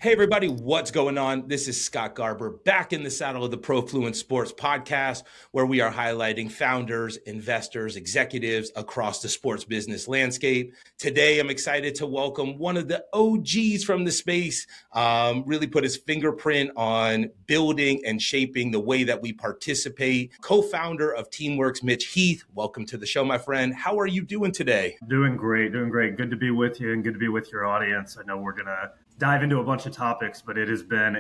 Hey everybody, what's going on? This is Scott Garber back in the saddle of the Profluence Sports Podcast, where we are highlighting founders, investors, executives across the sports business landscape. Today, I'm excited to welcome one of the OGs from the space, really put his fingerprint on building and shaping the way that we participate. Co-founder of Teamworks, Mitch Heath. Welcome to the show, my friend. How are you doing today? Doing great. Good to be with you and good to be with your audience. I know we're going to dive into a bunch of topics, but it has been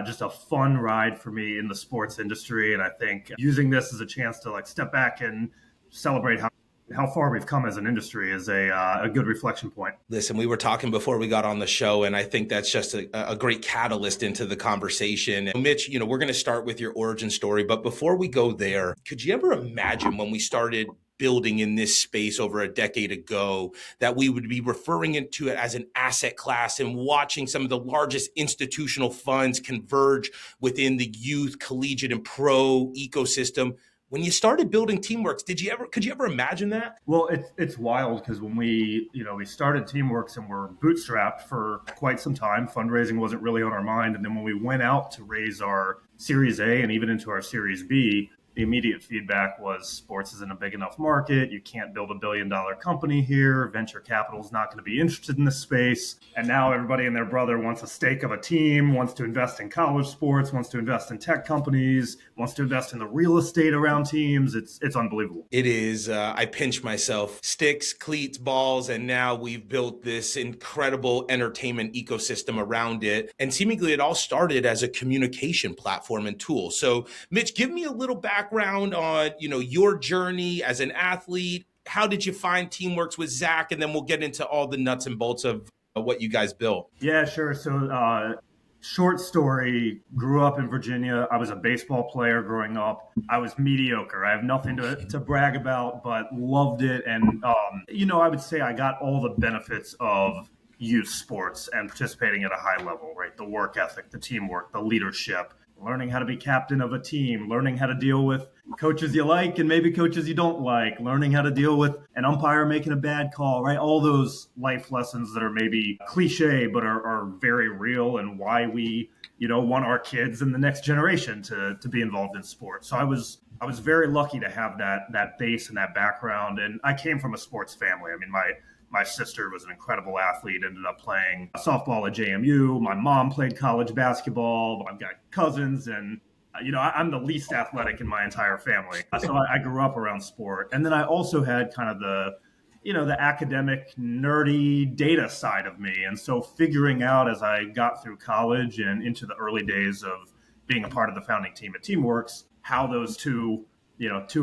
just a fun ride for me in the sports industry. And I think using this as a chance to step back and celebrate how far we've come as an industry is a good reflection point. Listen, we were talking before we got on the show, and I think that's just a great catalyst into the conversation. And Mitch, we're going to start with your origin story, but before we go there, could you ever imagine when we started building in this space over a decade ago that we would be referring to it as an asset class and watching some of the largest institutional funds converge within the youth, collegiate, and pro ecosystem? When you started building Teamworks, could you ever imagine that? Well, it's wild because when we started Teamworks and were bootstrapped for quite some time, fundraising wasn't really on our mind. And then when we went out to raise our Series A and even into our Series B, the immediate feedback was sports isn't a big enough market. You can't build $1 billion company here. Venture capital is not going to be interested in this space. And now everybody and their brother wants a stake of a team, wants to invest in college sports, wants to invest in tech companies, wants to invest in the real estate around teams. It's unbelievable. It is. I pinch myself. Sticks, cleats, balls, and now we've built this incredible entertainment ecosystem around it. And seemingly it all started as a communication platform and tool. So Mitch, give me a little background on, your journey as an athlete. How did you find Teamworks with Zach? And then we'll get into all the nuts and bolts of what you guys built. Yeah, sure. So short story, grew up in Virginia. I was a baseball player growing up. I was mediocre. I have nothing to brag about, but loved it. And, I would say I got all the benefits of youth sports and participating at a high level, right? The work ethic, the teamwork, the leadership, learning how to be captain of a team, learning how to deal with coaches you like and maybe coaches you don't like, learning how to deal with an umpire making a bad call, right? All those life lessons that are maybe cliche, but are very real, and why we, want our kids and the next generation to be involved in sports. So I was very lucky to have that base and that background. And I came from a sports family. I mean, my sister was an incredible athlete, ended up playing softball at JMU. My mom played college basketball. I've got cousins, and I'm the least athletic in my entire family. So I grew up around sport. And then I also had kind of the academic, nerdy data side of me. And so figuring out as I got through college and into the early days of being a part of the founding team at Teamworks, how those two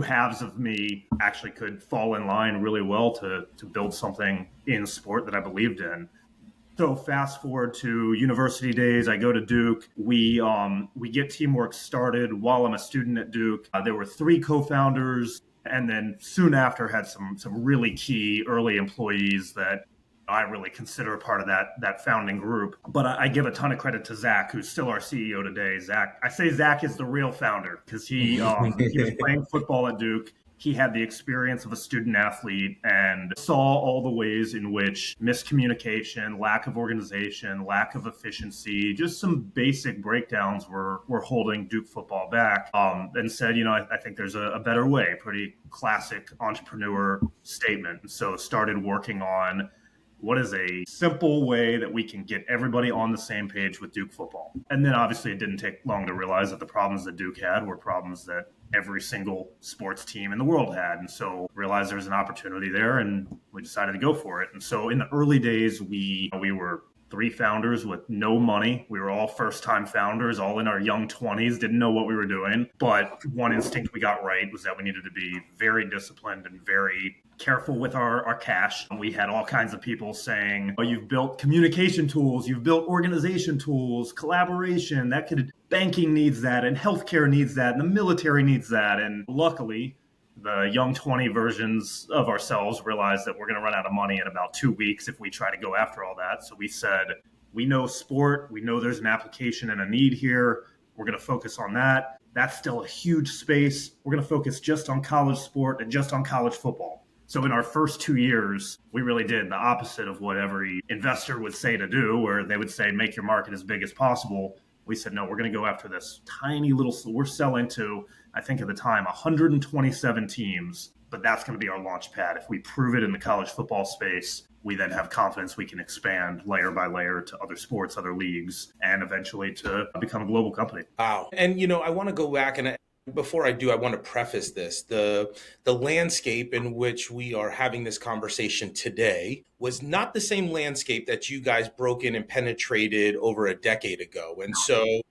halves of me actually could fall in line really well to build something in sport that I believed in. So fast forward to university days, I go to Duke. We get Teamworks started while I'm a student at Duke. There were 3 co-founders, and then soon after had some really key early employees that I really consider a part of that founding group. But I give a ton of credit to Zach, who's still our CEO today. I say Zach is the real founder because he was playing football at Duke. He had the experience of a student athlete and saw all the ways in which miscommunication, lack of organization, lack of efficiency, just some basic breakdowns were holding Duke football back, and said, I think there's a better way. Pretty classic entrepreneur statement. And so started working on what is a simple way that we can get everybody on the same page with Duke football. And then obviously it didn't take long to realize that the problems that Duke had were problems that every single sports team in the world had. And so realized there was an opportunity there, and we decided to go for it. And so in the early days, we were 3 founders with no money. We were all first-time founders, all in our young 20s, didn't know what we were doing. But one instinct we got right was that we needed to be very disciplined and very careful with our cash. We had all kinds of people saying, you've built communication tools, you've built organization tools, collaboration, banking needs that, and healthcare needs that, and the military needs that. And luckily, the young 20 versions of ourselves realized that we're going to run out of money in about 2 weeks if we try to go after all that. So we said, we know sport, we know there's an application and a need here. We're going to focus on that. That's still a huge space. We're going to focus just on college sport and just on college football. So in our first 2 years, we really did the opposite of what every investor would say to do, where they would say, make your market as big as possible. We said, no, we're going to go after this tiny little, we're selling to, I think at the time, 127 teams, but that's going to be our launch pad. If we prove it in the college football space, we then have confidence we can expand layer by layer to other sports, other leagues, and eventually to become a global company. Wow. And, I want to go back and before I do, I want to preface this. The landscape in which we are having this conversation today was not the same landscape that you guys broke in and penetrated over a decade ago. And so,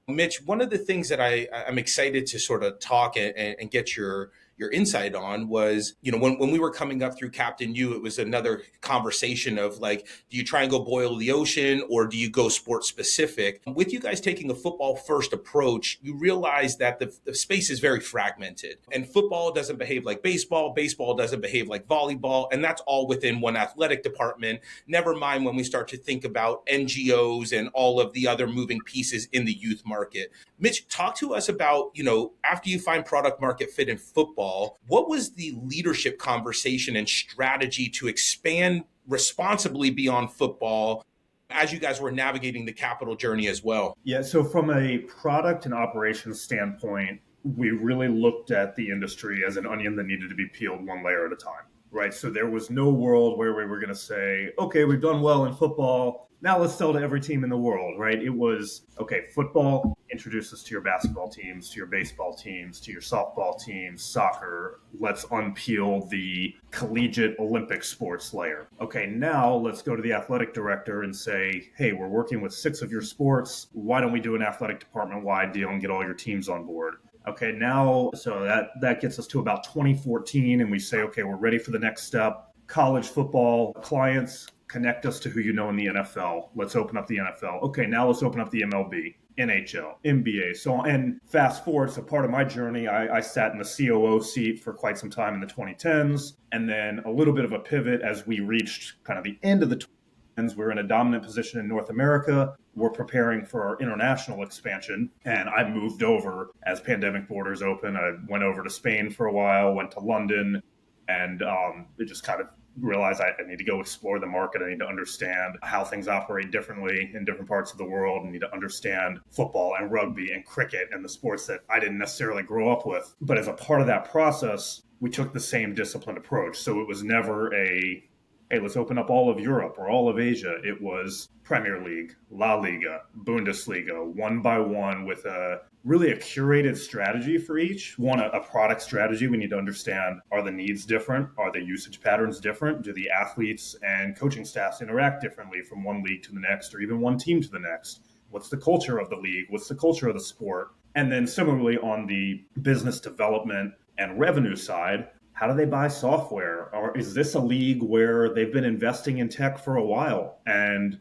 Mitch, one of the things that I'm excited to sort of talk and get your insight on was, when we were coming up through Captain U, it was another conversation of like, do you try and go boil the ocean or do you go sport specific? With you guys taking a football first approach, you realize that the space is very fragmented and football doesn't behave like baseball. Baseball doesn't behave like volleyball. And that's all within one athletic department. Never mind when we start to think about NGOs and all of the other moving pieces in the youth market. Mitch, talk to us about, after you find product market fit in football, what was the leadership conversation and strategy to expand responsibly beyond football as you guys were navigating the capital journey as well? Yeah, so from a product and operations standpoint, we really looked at the industry as an onion that needed to be peeled one layer at a time, right? So there was no world where we were going to say, okay, we've done well in football, now let's sell to every team in the world, right? It was, okay, football, introduce us to your basketball teams, to your baseball teams, to your softball teams, soccer. Let's unpeel the collegiate Olympic sports layer. Okay, now let's go to the athletic director and say, hey, we're working with 6 of your sports. Why don't we do an athletic department-wide deal and get all your teams on board? Okay, now, so that gets us to about 2014, and we say, okay, we're ready for the next step. College football clients, connect us to who you know in the NFL. Let's open up the NFL. Okay, now let's open up the MLB, NHL, NBA. So, and fast forward, so part of my journey, I sat in the COO seat for quite some time in the 2010s, and then a little bit of a pivot as we reached kind of the end of the 2010s. We're in a dominant position in North America. We're preparing for our international expansion, and I moved over as pandemic borders open. I went over to Spain for a while, went to London, and it just kind of realize I need to go explore the market. I need to understand how things operate differently in different parts of the world. I need to understand football and rugby and cricket and the sports that I didn't necessarily grow up with. But as a part of that process, we took the same disciplined approach. So it was never a, hey, let's open up all of Europe or all of Asia. It was Premier League, LaLiga, Bundesliga, one by one with really a curated strategy for each. One, a product strategy. We need to understand, are the needs different? Are the usage patterns different? Do the athletes and coaching staffs interact differently from one league to the next or even one team to the next? What's the culture of the league? What's the culture of the sport? And then similarly on the business development and revenue side, how do they buy software? Or is this a league where they've been investing in tech for a while and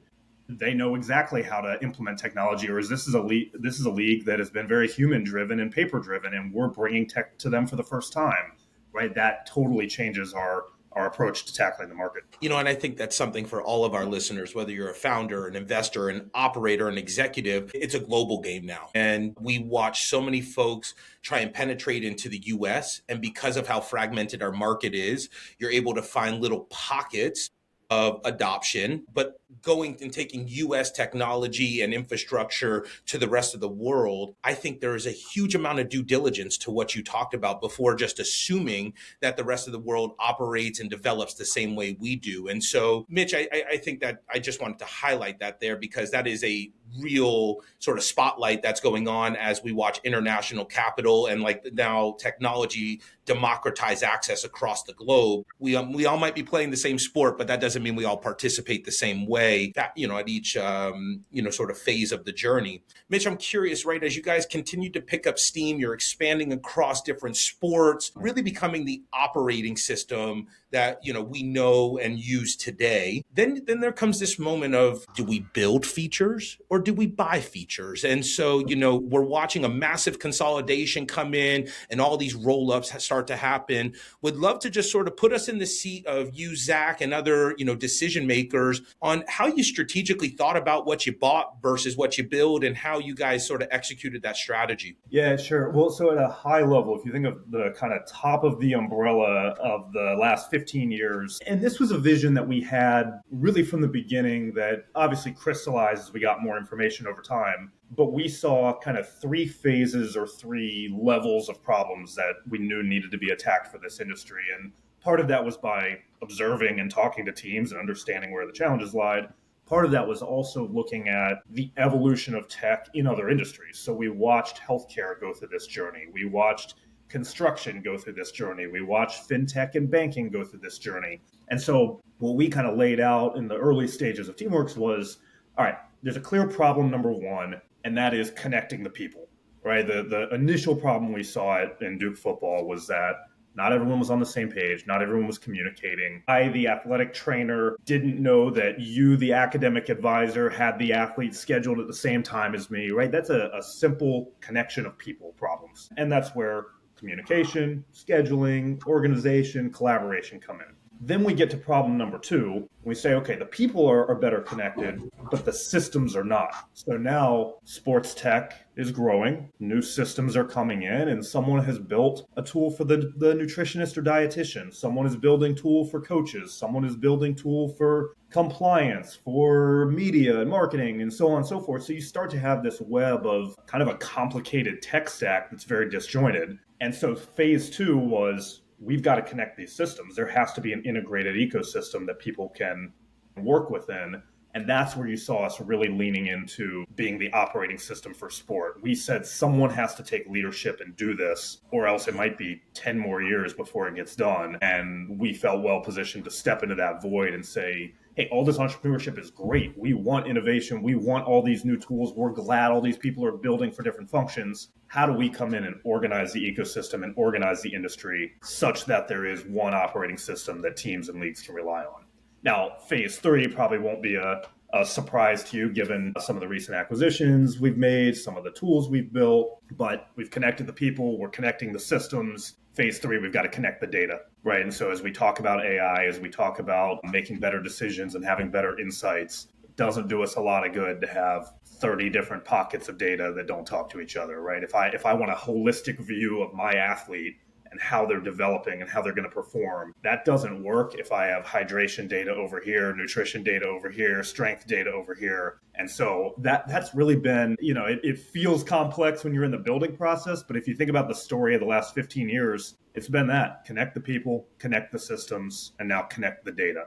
they know exactly how to implement technology? Or is this a league that has been very human driven and paper driven, and we're bringing tech to them for the first time, right? That totally changes our approach to tackling the market. And I think that's something for all of our listeners, whether you're a founder, an investor, an operator, an executive, it's a global game now. And we watch so many folks try and penetrate into the US. And because of how fragmented our market is, you're able to find little pockets of adoption, but going and taking US technology and infrastructure to the rest of the world, I think there is a huge amount of due diligence to what you talked about before just assuming that the rest of the world operates and develops the same way we do. And so, Mitch, I think that I just wanted to highlight that there because that is a real sort of spotlight that's going on as we watch international capital and like now technology democratize access across the globe. We all might be playing the same sport, but that doesn't mean we all participate the same way that, at each, sort of phase of the journey. Mitch, I'm curious, right? As you guys continue to pick up steam, you're expanding across different sports, really becoming the operating system that, we know and use today. Then there comes this moment of, do we build features or do we buy features? And so, we're watching a massive consolidation come in and all these roll-ups start to happen. Would love to just sort of put us in the seat of you, Zach, and other, decision makers on how you strategically thought about what you bought versus what you build and how you guys sort of executed that strategy. Yeah, sure. Well, so at a high level, if you think of the kind of top of the umbrella of the last 15 years, and this was a vision that we had really from the beginning that obviously crystallized as we got more information over time. But we saw kind of three phases or three levels of problems that we knew needed to be attacked for this industry. And part of that was by observing and talking to teams and understanding where the challenges lied. Part of that was also looking at the evolution of tech in other industries. So we watched healthcare go through this journey. We watched construction go through this journey. We watched fintech and banking go through this journey. And so what we kind of laid out in the early stages of Teamworks was, all right, there's a clear problem, number one, and that is connecting the people, right? The initial problem we saw in Duke football was that not everyone was on the same page. Not everyone was communicating. I, the athletic trainer, didn't know that you, the academic advisor, had the athlete scheduled at the same time as me, right? That's a simple connection of people problems. And that's where communication, scheduling, organization, collaboration come in. Then we get to problem number two. We say, okay, the people are better connected, but the systems are not. So now sports tech is growing, new systems are coming in, and someone has built a tool for the nutritionist or dietitian. Someone is building tool for coaches. Someone is building tool for compliance, for media and marketing, and so on and so forth. So you start to have this web of kind of a complicated tech stack that's very disjointed. And so phase two was, we've got to connect these systems. There has to be an integrated ecosystem that people can work within. And that's where you saw us really leaning into being the operating system for sport. We said someone has to take leadership and do this, or else it might be 10 more years before it gets done. And we felt well positioned to step into that void and say, hey, all this entrepreneurship is great. We want innovation. We want all these new tools. We're glad all these people are building for different functions. How do we come in and organize the ecosystem and organize the industry such that there is one operating system that teams and leagues can rely on? Now, phase three probably won't be a surprise to you given some of the recent acquisitions we've made, some of the tools we've built, but we've connected the people, we're connecting the systems. Phase three, we've got to connect the data, right? And so as we talk about AI, as we talk about making better decisions and having better insights, it doesn't do us a lot of good to have 30 different pockets of data that don't talk to each other, right? If I want a holistic view of my athlete and how they're developing and how they're going to perform, that doesn't work if I have hydration data over here, nutrition data over here, strength data over here. And so that's really been, it feels complex when you're in the building process, but if you think about the story of the last 15 years, it's been that: connect the people, connect the systems, and now connect the data.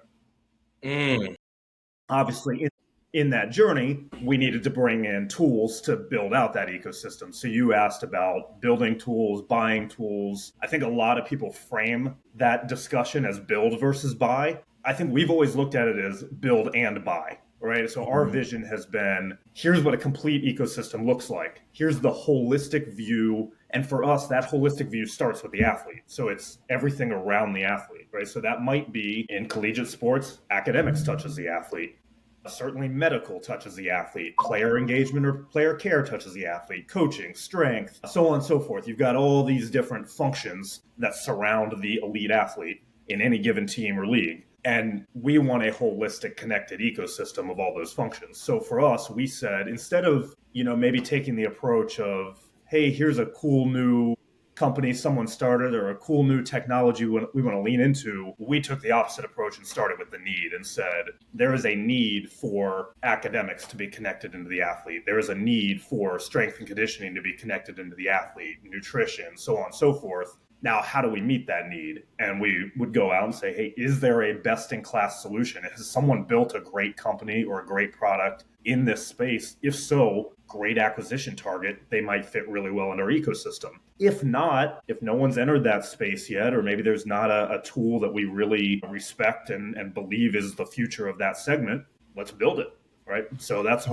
Obviously, in that journey, we needed to bring in tools to build out that ecosystem. So you asked about building tools, buying tools. I think a lot of people frame that discussion as build versus buy. I think we've always looked at it as build and buy, right? So our vision has been, here's what a complete ecosystem looks like. Here's the holistic view. And for us, that holistic view starts with the athlete. So it's everything around the athlete, right? So that might be in collegiate sports, academics touches the athlete. Certainly medical touches the athlete, player engagement or player care touches the athlete, coaching, strength, so on and so forth. You've got all these different functions that surround the elite athlete in any given team or league. And we want a holistic, connected ecosystem of all those functions. So for us, we said, instead of, maybe taking the approach of, hey, here's a cool new company someone started or a cool new technology we want to lean into, we took the opposite approach and started with the need and said, there is a need for academics to be connected into the athlete. There is a need for strength and conditioning to be connected into the athlete, nutrition, so on and so forth. Now, how do we meet that need? And we would go out and say, hey, is there a best-in-class solution? Has someone built a great company or a great product in this space? If so, great acquisition target, they might fit really well in our ecosystem. If not, if no one's entered that space yet, or maybe there's not a tool that we really respect and believe is the future of that segment, let's build it, right? So that's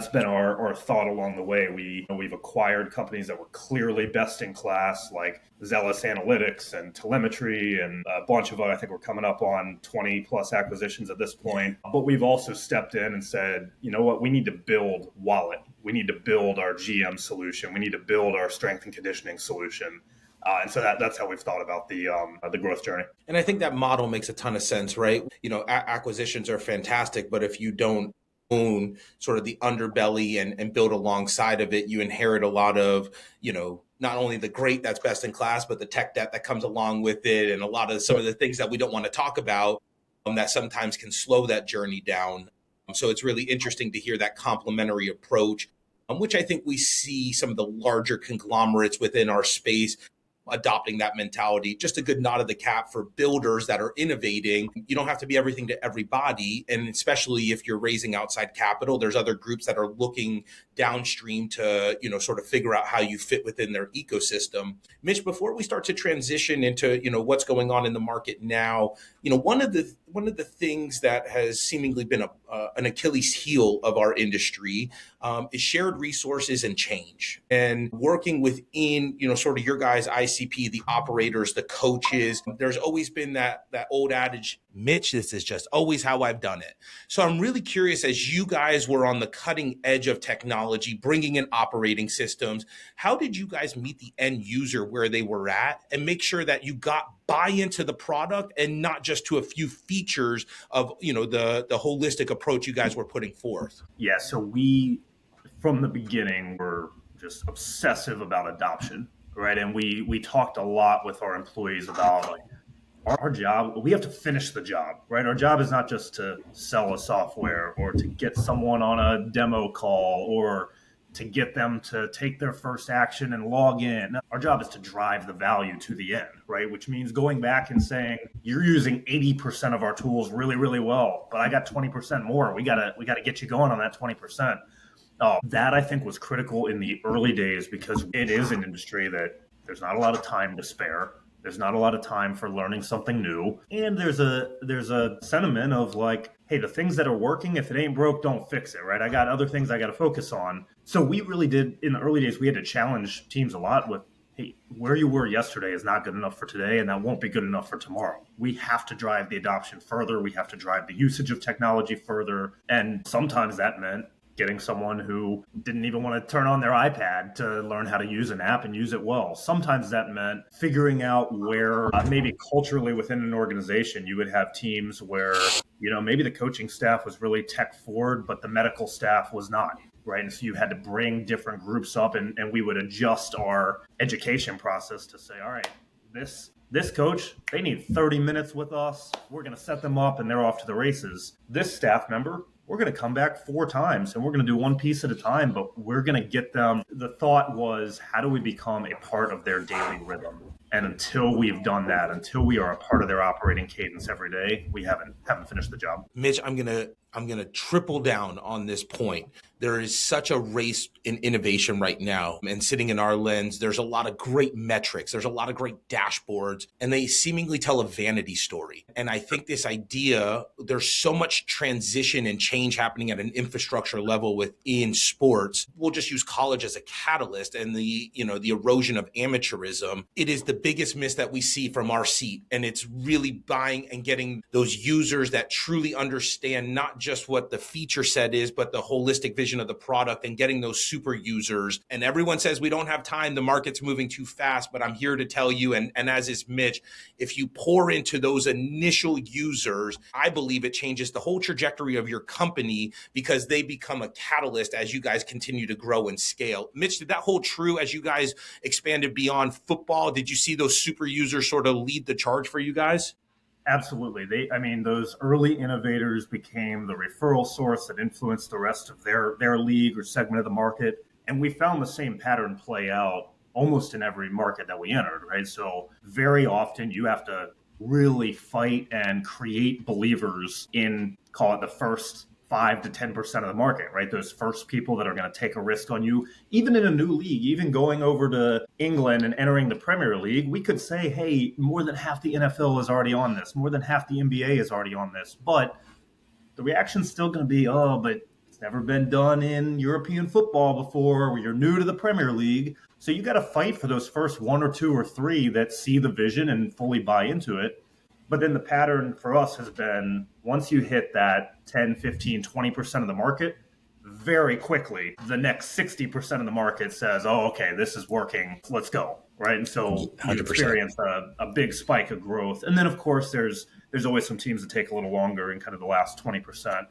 been our thought along the way. We've acquired companies that were clearly best in class, like Zealous Analytics and Telemetry and a bunch of other. I think we're coming up on 20 plus acquisitions at this point. But we've also stepped in and said, you know what, we need to build Wallet. We need to build our GM solution. We need to build our strength and conditioning solution. And so that's how we've thought about the growth journey. And I think that model makes a ton of sense, right? Acquisitions are fantastic, but if you don't own sort of the underbelly and build alongside of it, you inherit a lot of, not only the great that's best in class, but the tech debt that comes along with it, and a lot of some of the things that we don't want to talk about that sometimes can slow that journey down. So it's really interesting to hear that complementary approach, which I think we see some of the larger conglomerates within our space adopting that mentality. Just a good nod of the cap for builders that are innovating. You don't have to be everything to everybody. And especially if you're raising outside capital, there's other groups that are looking downstream to, sort of figure out how you fit within their ecosystem. Mitch, before we start to transition into, what's going on in the market now, one of the things that has seemingly been an Achilles heel of our industry is shared resources and change, and working within, sort of your guys' ICP, the operators, the coaches. There's always been that old adage, Mitch, this is just always how I've done it. So I'm really curious, as you guys were on the cutting edge of technology, bringing in operating systems, how did you guys meet the end user where they were at and make sure that you got buy into the product and not just to a few features of, the holistic approach you guys were putting forth? Yeah, so we, from the beginning, were just obsessive about adoption, right? And we talked a lot with our employees about, like, our job, we have to finish the job, right? Our job is not just to sell a software or to get someone on a demo call or to get them to take their first action and log in. Our job is to drive the value to the end, right? Which means going back and saying, you're using 80% of our tools really, really well, but I got 20% more. We gotta get you going on that 20%. That, I think, was critical in the early days, because it is an industry that there's not a lot of time to spare. There's not a lot of time for learning something new. And there's a sentiment of, like, hey, the things that are working, if it ain't broke, don't fix it, right? I got other things I got to focus on. So we really did, in the early days, we had to challenge teams a lot with, hey, where you were yesterday is not good enough for today, and that won't be good enough for tomorrow. We have to drive the adoption further. We have to drive the usage of technology further. And sometimes that meant getting someone who didn't even want to turn on their iPad to learn how to use an app and use it well. Sometimes that meant figuring out where maybe culturally within an organization, you would have teams where, maybe the coaching staff was really tech forward, but the medical staff was not, right? And so you had to bring different groups up, and we would adjust our education process to say, all right, this coach, they need 30 minutes with us. We're going to set them up and they're off to the races. This staff member, we're going to come back 4 times and we're going to do one piece at a time, but we're going to get them. The thought was, how do we become a part of their daily rhythm? And until we've done that, until we are a part of their operating cadence every day, we haven't finished the job. Mitch, I'm gonna triple down on this point. There is such a race in innovation right now, and sitting in our lens, there's a lot of great metrics, there's a lot of great dashboards, and they seemingly tell a vanity story. And I think this idea, there's so much transition and change happening at an infrastructure level within sports. We'll just use college as a catalyst, and the erosion of amateurism. It is the biggest miss that we see from our seat, and it's really buying and getting those users that truly understand not just what the feature set is, but the holistic vision of the product, and getting those super users. And everyone says we don't have time, the market's moving too fast, but I'm here to tell you, and as is Mitch, if you pour into those initial users, I believe it changes the whole trajectory of your company, because they become a catalyst as you guys continue to grow and scale. Mitch, did that hold true as you guys expanded beyond football? Did you see those super users sort of lead the charge for you guys? Absolutely. Those early innovators became the referral source that influenced the rest of their league or segment of the market. And we found the same pattern play out almost in every market that we entered, right? So very often you have to really fight and create believers in, call it, the first 5 to 10% of the market, right? Those first people that are going to take a risk on you, even in a new league, even going over to England and entering the Premier League, we could say, hey, more than half the NFL is already on this. More than half the NBA is already on this. But the reaction's still going to be, oh, but it's never been done in European football before, where you're new to the Premier League. So you got to fight for those first 1 or 2 or 3 that see the vision and fully buy into it. But then the pattern for us has been, once you hit that 10, 15, 20% of the market, very quickly, the next 60% of the market says, oh, okay, this is working. Let's go. right? And so you 100%. experience a big spike of growth. And then, of course, there's always some teams that take a little longer in kind of the last 20%.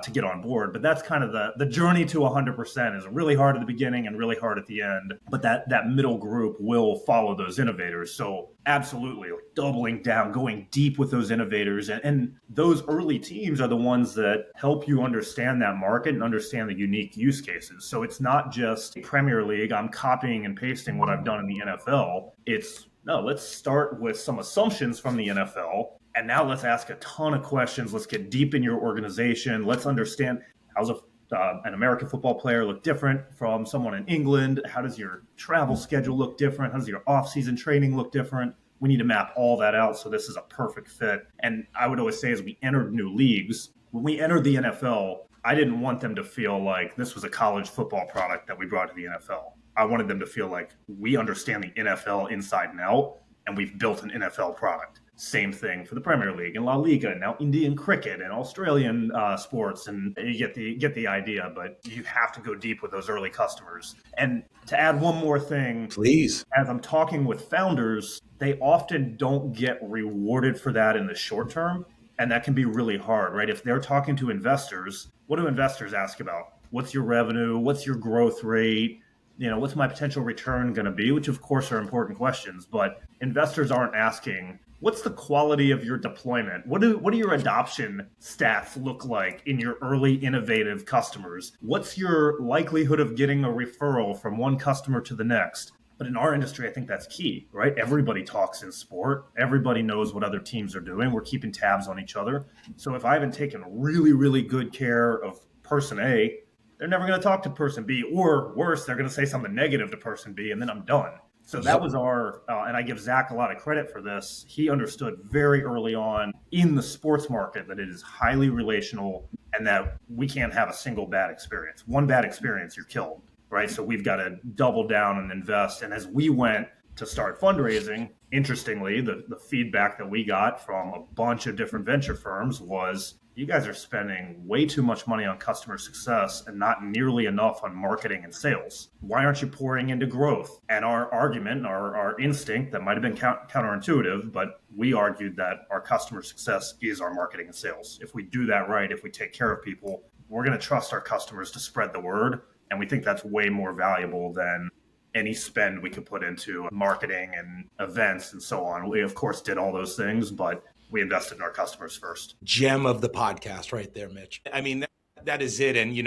To get on board. But that's kind of the journey to 100% is really hard at the beginning and really hard at the end. But that middle group will follow those innovators. So absolutely, like doubling down, going deep with those innovators. And those early teams are the ones that help you understand that market and understand the unique use cases. So it's not just Premier League, I'm copying and pasting what I've done in the NFL. It's no, let's start with some assumptions from the NFL. And now let's ask a ton of questions. Let's get deep in your organization. Let's understand how's an American football player look different from someone in England? How does your travel schedule look different? How does your off-season training look different? We need to map all that out so this is a perfect fit. And I would always say as we entered new leagues, when we entered the NFL, I didn't want them to feel like this was a college football product that we brought to the NFL. I wanted them to feel like we understand the NFL inside and out, and we've built an NFL product. Same thing for the Premier League and LaLiga, and now Indian cricket and Australian sports, and you get the idea. But you have to go deep with those early customers. And to add one more thing, Please. as I'm talking with founders, they often don't get rewarded for that in the short term, and that can be really hard, right? If they're talking to investors, what do investors ask about? What's your revenue? What's your growth rate? What's my potential return going to be? Which, of course, are important questions, but investors aren't asking, what's the quality of your deployment? What do your adoption stats look like in your early innovative customers? What's your likelihood of getting a referral from one customer to the next? But in our industry, I think that's key, right? Everybody talks in sport. Everybody knows what other teams are doing. We're keeping tabs on each other. So if I haven't taken really, really good care of person A, they're never going to talk to person B, or worse, they're going to say something negative to person B, and then I'm done. So that was our, and I give Zach a lot of credit for this. He understood very early on in the sports market that it is highly relational and that we can't have a single bad experience. One bad experience, you're killed, right? So we've got to double down and invest. And as we went to start fundraising, interestingly, the feedback that we got from a bunch of different venture firms was, you guys are spending way too much money on customer success and not nearly enough on marketing and sales. Why aren't you pouring into growth? And our argument, our instinct that might have been counterintuitive, but we argued that our customer success is our marketing and sales. If we do that right, if we take care of people, we're going to trust our customers to spread the word. And we think that's way more valuable than any spend we could put into marketing and events and so on. We, of course, did all those things, but we invested in our customers first. Gem of the podcast right there, Mitch. I mean, that is it. And,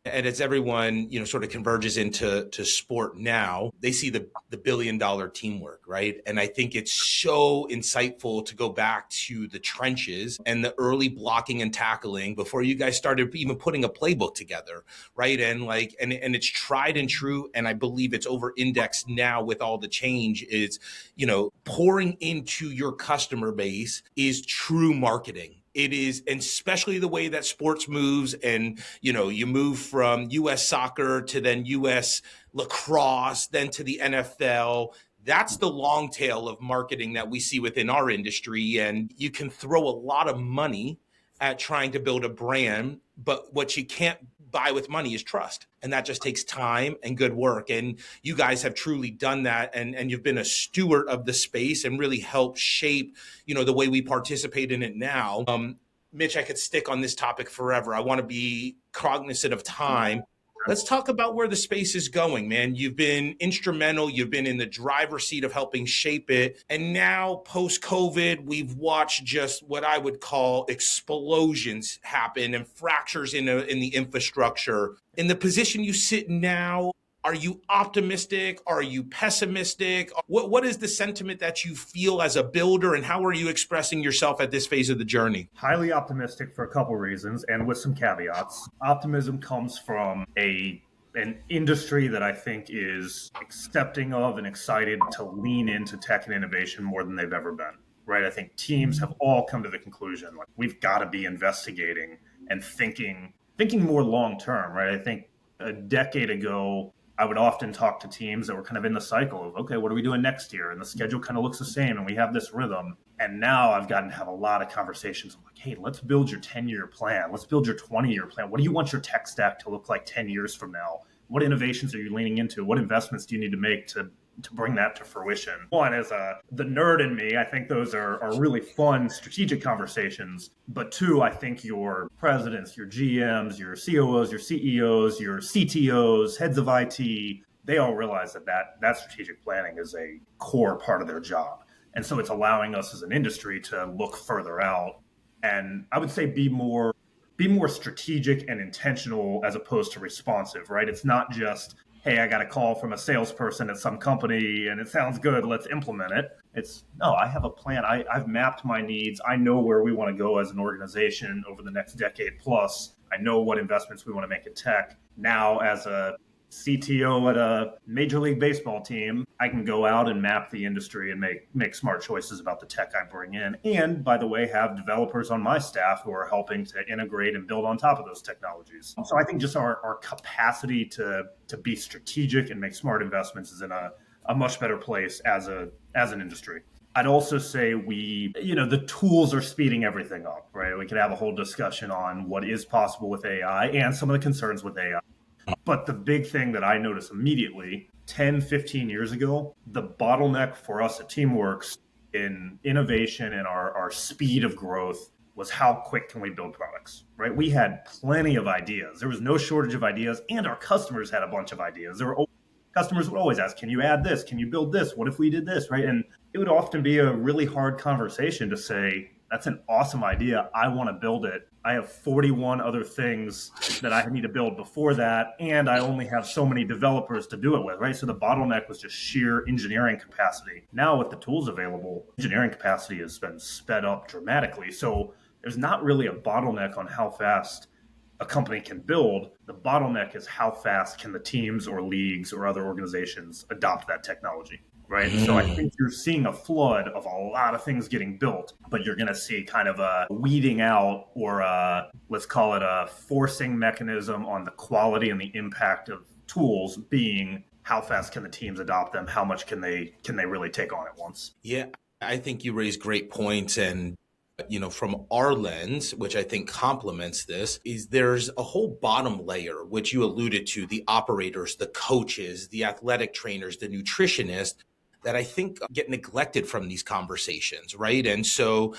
and as everyone, sort of converges into sport now, they see the $1 billion teamwork, right? And I think it's so insightful to go back to the trenches and the early blocking and tackling before you guys started even putting a playbook together, right? And and it's tried and true. And I believe it's over indexed now with all the change is, pouring into your customer base is true marketing. It is, and especially the way that sports moves, and you move from U.S. soccer to then U.S. lacrosse, then to the NFL. That's the long tail of marketing that we see within our industry, and you can throw a lot of money at trying to build a brand, but what you can't buy with money is trust. And that just takes time and good work. And you guys have truly done that. And you've been a steward of the space and really helped shape, the way we participate in it now. Mitch, I could stick on this topic forever. I want to be cognizant of time. Let's talk about where the space is going, man. You've been instrumental. You've been in the driver's seat of helping shape it. And now, post-COVID, we've watched just what I would call explosions happen and fractures in the infrastructure. In the position you sit now, are you optimistic? Are you pessimistic? What is the sentiment that you feel as a builder, and how are you expressing yourself at this phase of the journey? Highly optimistic for a couple reasons, and with some caveats. Optimism comes from an industry that I think is accepting of and excited to lean into tech and innovation more than they've ever been, right? I think teams have all come to the conclusion, like, we've got to be investigating and thinking more long-term, right? I think a decade ago, I would often talk to teams that were kind of in the cycle of, okay, what are we doing next year? And the schedule kind of looks the same and we have this rhythm. And now I've gotten to have a lot of conversations. I'm like, hey, let's build your 10-year plan. Let's build your 20-year plan. What do you want your tech stack to look like 10 years from now? What innovations are you leaning into? What investments do you need to make to to bring that to fruition. One, as the nerd in me, I think those are really fun strategic conversations. But two, I think your presidents, your GMs, your COOs, your CEOs, your CTOs, heads of IT, they all realize that strategic planning is a core part of their job. And so it's allowing us as an industry to look further out and I would say be more strategic and intentional as opposed to responsive, right? It's not just, hey, I got a call from a salesperson at some company and it sounds good, let's implement it. It's, no, I have a plan. I've mapped my needs. I know where we want to go as an organization over the next decade plus. I know what investments we want to make in tech. Now, as a CTO at a Major League Baseball team, I can go out and map the industry and make smart choices about the tech I bring in. And by the way, have developers on my staff who are helping to integrate and build on top of those technologies. So I think just our capacity to be strategic and make smart investments is in a much better place as an industry. I'd also say the tools are speeding everything up, right? We could have a whole discussion on what is possible with AI and some of the concerns with AI. But the big thing that I noticed immediately, 10, 15 years ago, the bottleneck for us at Teamworks in innovation and our speed of growth was how quick can we build products, right? We had plenty of ideas. There was no shortage of ideas, and our customers had a bunch of ideas. Customers would always ask, can you add this? Can you build this? What if we did this, right? And it would often be a really hard conversation to say, that's an awesome idea. I want to build it. I have 41 other things that I need to build before that, and I only have so many developers to do it with, right? So the bottleneck was just sheer engineering capacity. Now with the tools available, engineering capacity has been sped up dramatically. So there's not really a bottleneck on how fast a company can build. The bottleneck is how fast can the teams or leagues or other organizations adopt that technology. Right. So I think you're seeing a flood of a lot of things getting built, but you're going to see kind of a weeding out or let's call it a forcing mechanism on the quality and the impact of tools being how fast can the teams adopt them? How much can they really take on at once? Yeah, I think you raise great points. And from our lens, which I think complements this, is there's a whole bottom layer, which you alluded to, the operators, the coaches, the athletic trainers, the nutritionists, that I think get neglected from these conversations, right? And so,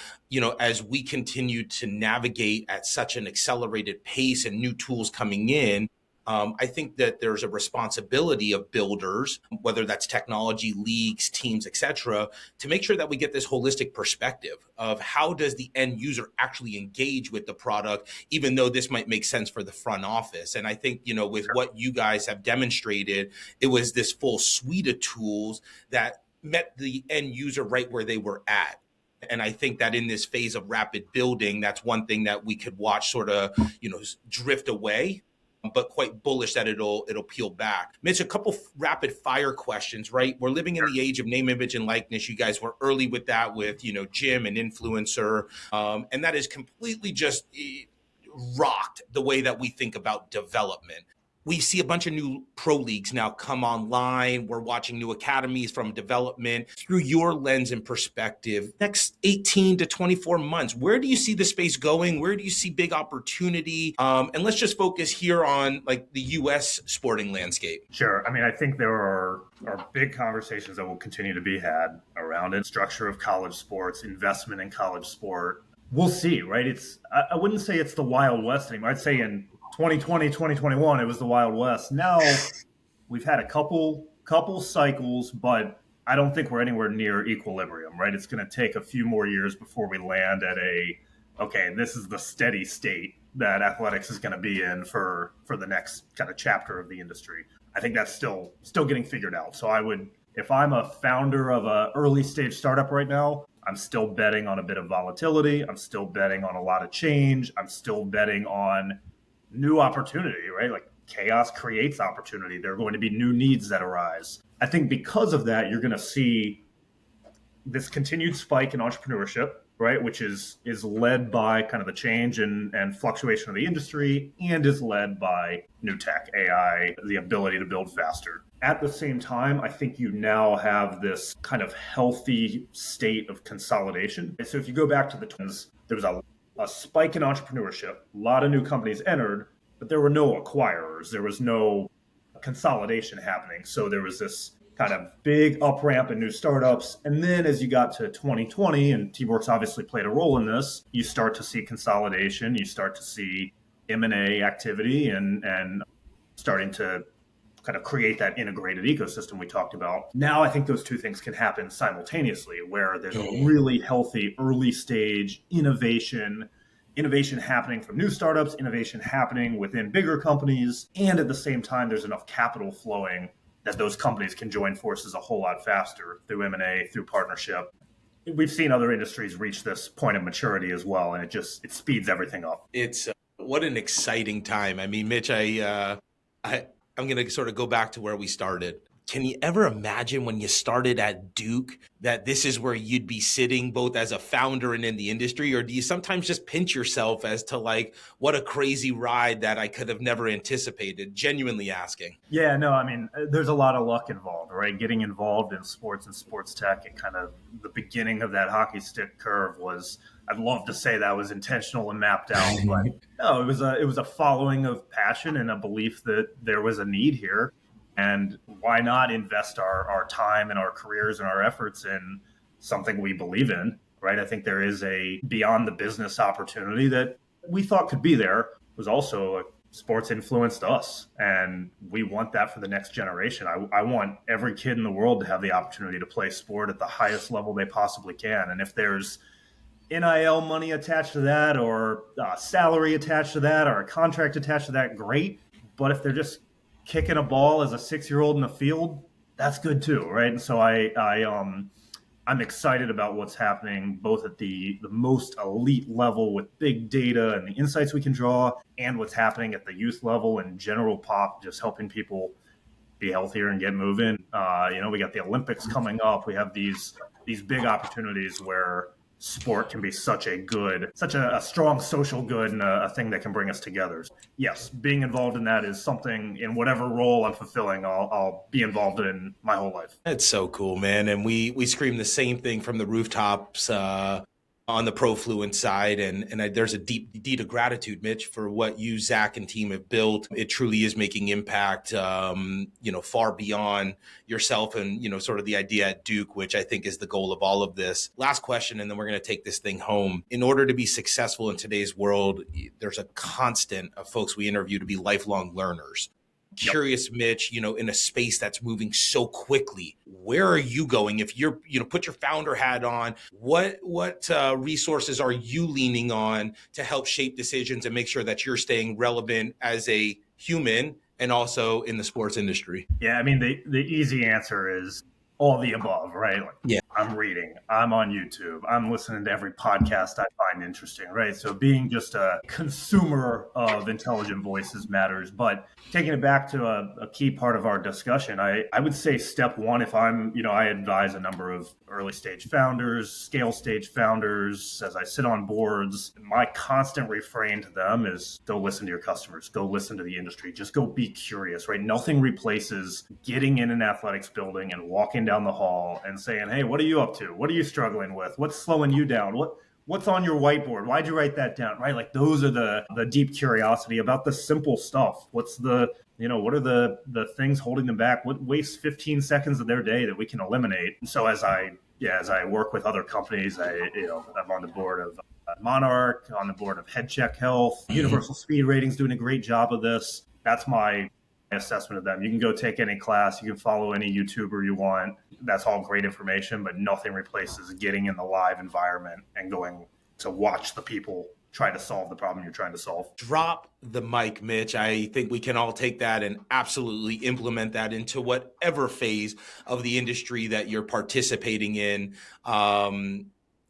as we continue to navigate at such an accelerated pace and new tools coming in, I think that there's a responsibility of builders, whether that's technology, leagues, teams, et cetera, to make sure that we get this holistic perspective of how does the end user actually engage with the product, even though this might make sense for the front office. And I think, with what you guys have demonstrated, it was this full suite of tools that met the end user right where they were at. And I think that in this phase of rapid building, that's one thing that we could watch sort of, drift away, but quite bullish that it'll peel back. Mitch, a couple rapid fire questions, right? We're living in the age of name, image, and likeness. You guys were early with that with, Jim and Influencer. And that is completely just rocked the way that we think about development. We see a bunch of new pro leagues now come online. We're watching new academies from development. Through your lens and perspective, next 18 to 24 months, where do you see the space going? Where do you see big opportunity? And let's just focus here on like the U.S. sporting landscape. Sure. I mean, I think there are big conversations that will continue to be had around it. Structure of college sports, investment in college sport. We'll see, right? I wouldn't say it's the Wild West anymore. I'd say in 2020, 2021, it was the Wild West. Now we've had a couple cycles, but I don't think we're anywhere near equilibrium, right? It's going to take a few more years before we land at this is the steady state that athletics is going to be in for the next kind of chapter of the industry. I think that's still getting figured out. So if I'm a founder of an early stage startup right now, I'm still betting on a bit of volatility. I'm still betting on a lot of change. I'm still betting on new opportunity, right? Like chaos creates opportunity. There are going to be new needs that arise. I think because of that, you're going to see this continued spike in entrepreneurship, right? Which is led by kind of the change and fluctuation of the industry and is led by new tech, AI, the ability to build faster. At the same time, I think you now have this kind of healthy state of consolidation. So if you go back to the twins, there was a spike in entrepreneurship. A lot of new companies entered, but there were no acquirers. There was no consolidation happening. So there was this kind of big up ramp in new startups. And then as you got to 2020, and Teamworks obviously played a role in this, you start to see consolidation, you start to see M&A activity and starting to kind of create that integrated ecosystem we talked about. Now I think those two things can happen simultaneously, where there's a really healthy early stage innovation happening from new startups, innovation happening within bigger companies, and at the same time there's enough capital flowing that those companies can join forces a whole lot faster through M&A, through partnership. We've seen other industries reach this point of maturity as well, and it speeds everything up. It's what an exciting time. I mean, Mitch, I'm going to sort of go back to where we started. Can you ever imagine when you started at Duke that this is where you'd be sitting both as a founder and in the industry? Or do you sometimes just pinch yourself as to like, what a crazy ride that I could have never anticipated? Genuinely asking. Yeah, no, I mean, there's a lot of luck involved, right? Getting involved in sports and sports tech and kind of the beginning of that hockey stick curve was, I'd love to say that was intentional and mapped out, but no, it was a following of passion and a belief that there was a need here. And why not invest our time and our careers and our efforts in something we believe in, right? I think there is a beyond the business opportunity that we thought could be there. It was also sports influenced us, and we want that for the next generation. I want every kid in the world to have the opportunity to play sport at the highest level they possibly can. And if there's NIL money attached to that, or salary attached to that, or a contract attached to that, great. But if they're just kicking a ball as a 6-year-old in the field, that's good too, right? And so I'm excited about what's happening both at the most elite level with big data and the insights we can draw, and what's happening at the youth level and general pop, just helping people be healthier and get moving. We got the Olympics coming up. We have these big opportunities where sport can be such a strong social good and a thing that can bring us together. Yes, being involved in that is something, in whatever role I'm fulfilling, I'll be involved in my whole life. That's so cool, man. And we scream the same thing from the rooftops on the Profluence side. And there's a deep deed of gratitude, Mitch, for what you, Zach, and team have built. It truly is making impact, far beyond yourself and, sort of the idea at Duke, which I think is the goal of all of this. Last question, and then we're going to take this thing home. In order to be successful in today's world, there's a constant of folks we interview to be lifelong learners. Curious, Mitch, in a space that's moving so quickly, where are you going? If you're, put your founder hat on, what resources are you leaning on to help shape decisions and make sure that you're staying relevant as a human and also in the sports industry? Yeah, I mean, the easy answer is all the above, right? I'm reading, I'm on YouTube, I'm listening to every podcast I find interesting, right? So being just a consumer of intelligent voices matters. But taking it back to a key part of our discussion, I would say step one, if I'm, I advise a number of early stage founders, scale stage founders, as I sit on boards, my constant refrain to them is go listen to your customers, go listen to the industry, just go be curious, right? Nothing replaces getting in an athletics building and walking down the hall and saying, hey, what are you up to? What are you struggling with? What's slowing you down? What's on your whiteboard? Why'd you write that down? Right? Like those are the deep curiosity about the simple stuff. What's what are the things holding them back? What wastes 15 seconds of their day that we can eliminate? And so as I work with other companies, I'm on the board of Monarch, on the board of Head Check Health, Universal Speed Rating's doing a great job of this. That's my assessment of them. You can go take any class, you can follow any YouTuber you want. That's all great information, but nothing replaces getting in the live environment and going to watch the people try to solve the problem you're trying to solve. Drop the mic, Mitch. I think we can all take that and absolutely implement that into whatever phase of the industry that you're participating in.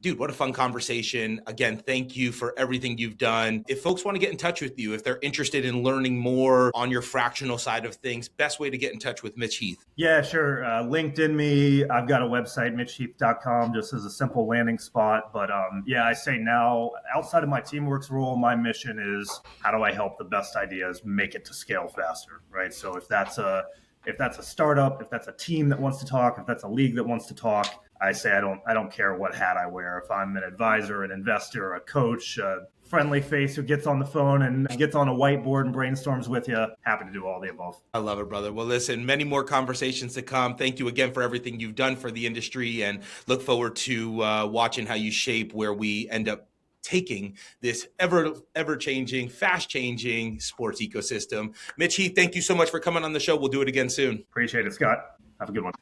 Dude, what a fun conversation. Again, thank you for everything you've done. If folks want to get in touch with you, if they're interested in learning more on your fractional side of things, best way to get in touch with Mitch Heath? Yeah, sure. LinkedIn me. I've got a website, mitchheath.com, just as a simple landing spot. But I say now, outside of my Teamworks role, my mission is how do I help the best ideas make it to scale faster, right? So if that's a startup, if that's a team that wants to talk, if that's a league that wants to talk, I say I don't care what hat I wear. If I'm an advisor, an investor, a coach, a friendly face who gets on the phone and gets on a whiteboard and brainstorms with you. Happy to do all the above. I love it, brother. Well, listen, many more conversations to come. Thank you again for everything you've done for the industry, and look forward to watching how you shape where we end up taking this ever changing, fast changing sports ecosystem. Mitch Heath, thank you so much for coming on the show. We'll do it again soon. Appreciate it, Scott. Have a good one.